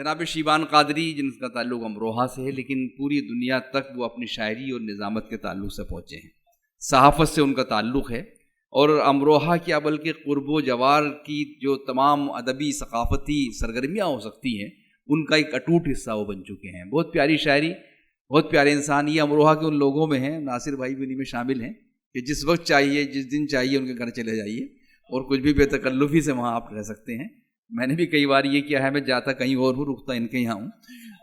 جناب شیبان قادری جن کا تعلق امروہہ سے ہے، لیکن پوری دنیا تک وہ اپنی شاعری اور نظامت کے تعلق سے پہنچے ہیں. صحافت سے ان کا تعلق ہے، اور امروہہ کیا بلکہ قرب و جوار کی جو تمام ادبی ثقافتی سرگرمیاں ہو سکتی ہیں ان کا ایک اٹوٹ حصہ وہ بن چکے ہیں. بہت پیاری شاعری، بہت پیارے انسان. یہ امروہہ کے ان لوگوں میں ہیں، ناصر بھائی بھی انہیں میں شامل ہیں، کہ جس وقت چاہیے جس دن چاہیے ان کے گھر چلے جائیے اور کچھ بھی بے تکلفی سے وہاں آپ رہ سکتے ہیں. میں نے بھی کئی بار یہ کیا ہے، میں جاتا کہیں اور ہوں، رکتا ان کے یہاں ہوں.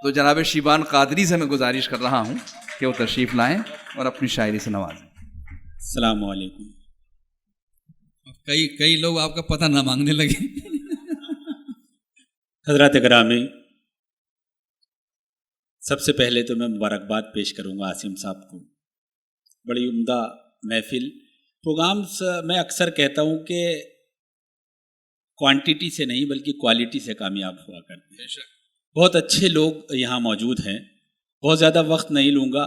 تو جناب شیبان قادری سے میں گزارش کر رہا ہوں کہ وہ تشریف لائیں اور اپنی شاعری سے نوازیں. السلام علیکم. کئی لوگ آپ کا پتہ نہ مانگنے لگے. حضرات گرامی، سب سے پہلے تو میں مبارکباد پیش کروں گا عاصم صاحب کو. بڑی عمدہ محفل پروگرام. میں اکثر کہتا ہوں کہ کوانٹیٹی سے نہیں بلکہ کوالٹی سے کامیاب ہوا کرتے ہیں. بہت اچھے لوگ یہاں موجود ہیں. بہت زیادہ وقت نہیں لوں گا.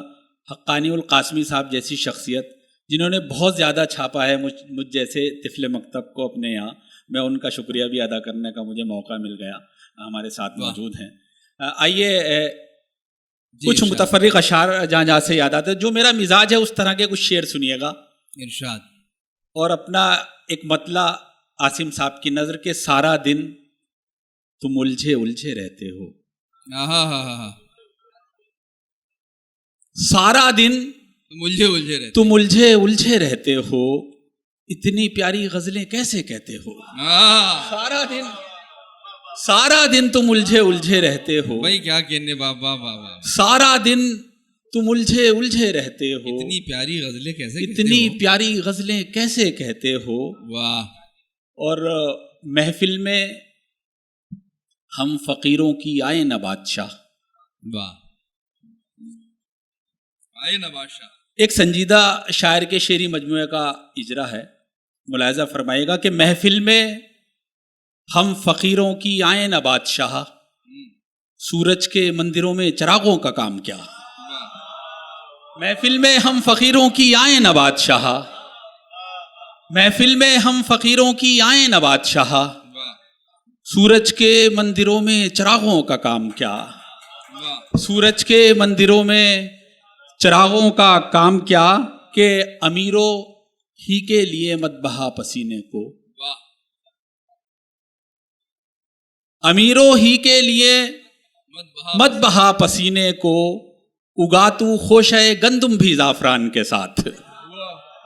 حقانی القاسمی صاحب جیسی شخصیت جنہوں نے بہت زیادہ چھاپا ہے مجھ جیسے طفل مکتب کو اپنے یہاں، میں ان کا شکریہ بھی ادا کرنے کا مجھے موقع مل گیا، ہمارے ساتھ موجود ہیں. آئیے کچھ متفرق اشعار جہاں سے یاد آتے ہیں. جو میرا مزاج ہے اس طرح کے کچھ شعر سنیے گا. ارشاد. اور اپنا ایک مطلع عاصم صاحب کی نظر کے سارا دن تم الجھے رہتے ہو. سارا دن تم الجھے رہتے ہو، اتنی پیاری غزلیں کیسے کہتے ہو. سارا دن تم الجھے رہتے ہو. بھائی کیا کہنے بابا. سارا دن تم الجھے رہتے ہو، اتنی پیاری غزلیں کیسے اتنی پیاری غزلیں کیسے کہتے ہو. واہ. اور محفل میں ہم فقیروں کی آئے نہ بادشاہ. واہ. آئے نہ بادشاہ ایک سنجیدہ شاعر کے شعری مجموعے کا اجرا ہے. ملاحظہ فرمائیے گا کہ محفل میں ہم فقیروں کی آئے نہ بادشاہ، سورج کے مندروں میں چراغوں کا کام کیا. محفل میں ہم فقیروں کی آئے نہ بادشاہ، محفل میں ہم فقیروں کی آئے نہ بادشاہ، سورج کے مندروں میں چراغوں کا کام کیا. سورج کے مندروں میں چراغوں کا کام کیا، کہ امیروں ہی کے لیے مت بہا پسینے کو. امیروں ہی کے لیے مت بہا پسینے کو، اگا تو خوشے گندم بھی زعفران کے ساتھ.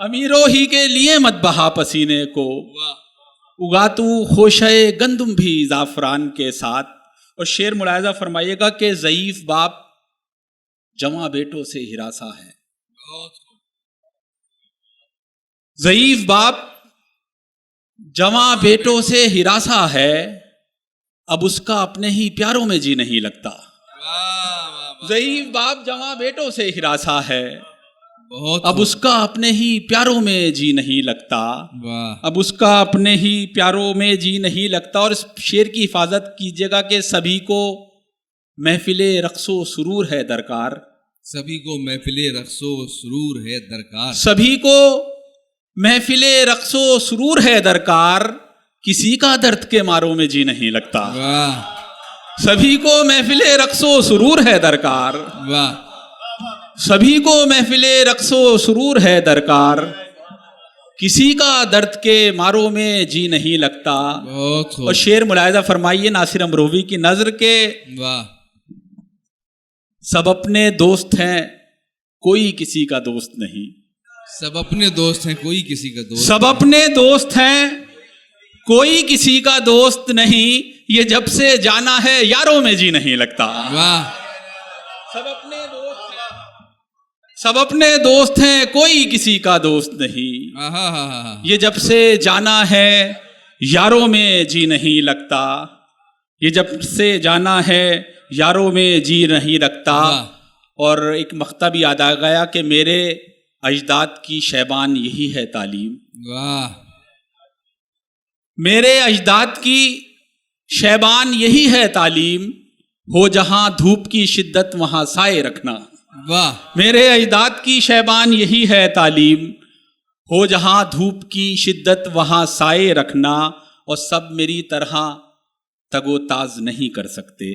امیروں ہی کے لیے مت بہا پسینے کو، اگا تو خوشے گندم بھی زعفران کے ساتھ. اور شعر ملاحظہ فرمائیے گا کہ ضعیف باپ جواں بیٹوں سے ہراساں ہے. ضعیف باپ جواں بیٹوں سے ہراساں ہے، اب اس کا اپنے ہی پیاروں میں جی نہیں لگتا. ضعیف باپ جواں بیٹوں سے ہراساں ہے، اب اس کا اپنے ہی پیاروں میں جی نہیں لگتا. اب اس کا اپنے ہی پیاروں میں جی نہیں لگتا. اور اس شعر کی حفاظت کیجیے گا کہ سبھی کو محفل رقص و سرور ہے درکار. سبھی کو محفل رقص و سرور ہے درکار. سبھی کو محفل رقص و سرور ہے درکار، کسی کا درد کے ماروں میں جی نہیں لگتا. سبھی کو محفل رقص و سرور ہے درکار. سبھی کو محفل رقص و سرور ہے درکار، کسی کا درد کے ماروں میں جی نہیں لگتا. اور شعر ملاحظہ فرمائیے ناصر امروہی کی نظر کے سب اپنے دوست ہیں کوئی کسی کا دوست نہیں. سب اپنے دوست ہیں کوئی کسی کا دوست. سب اپنے دوست ہیں کوئی کسی کا دوست نہیں، یہ جب سے جانا ہے یاروں میں جی نہیں لگتا. سب اپنے دوست ہیں کوئی کسی کا دوست نہیں، یہ جب سے جانا ہے یاروں میں جی نہیں لگتا. یہ جب سے جانا ہے یاروں میں جی نہیں لگتا. اور ایک مقطع بھی یاد آ گیا کہ میرے اجداد کی شیبان یہی ہے تعلیم. میرے اجداد کی شیبان یہی ہے تعلیم، ہو جہاں دھوپ کی شدت وہاں سائے رکھنا. میرے اجداد کی شیبان یہی ہے تعلیم، ہو جہاں دھوپ کی شدت وہاں سائے رکھنا. اور سب میری طرح تگ و تاز نہیں کر سکتے،